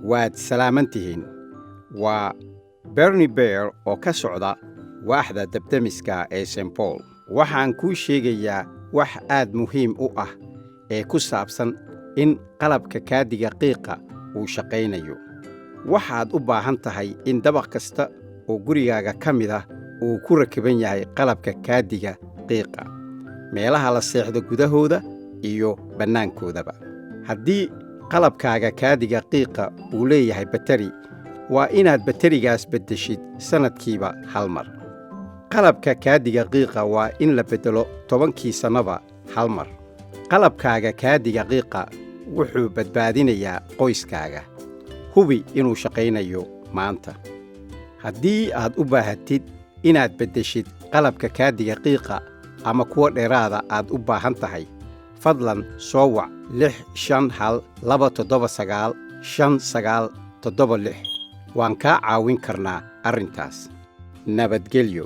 waad salaamantihiin. waa Burny Bear oo ka socda waaxda dabdamiska ee St. Paul. Waxaan kuu sheegayaa wax aad muhiim u ah ee ku saabsan in qalabka kaadiga qiiqa uu shaqaynayo. Waxaad u baahan tahay in dabaq kasta oo gurigaaga ka mid ah uu ku rakiban yahay qalabka kaadiga qiiqa, meelaha la seexdo gudahooda iyo bannaankoodaba. Haddii qalabkaaga kaadiga qiiqa uu leeyahay batari, waa inaad batarigaas beddeshid sannadkiiba hal mar. qalabka kaadiga qiiqa waa in la beddelo 10 sannaba hal mar. qalabkaaga kaadiga qiiqa wuxuu badbaadinayaa qoyskaaga. hubi inuu shaqaynayo maanta. haddii aad u baahatid inaad beddeshid qalabka kaadiga qiiqa ama kuwa dheeraada aad u baahan tahay, fadlan soo wac 651 279 5976. waan kaa caawin karnaa arrintaas. nabadgelyo.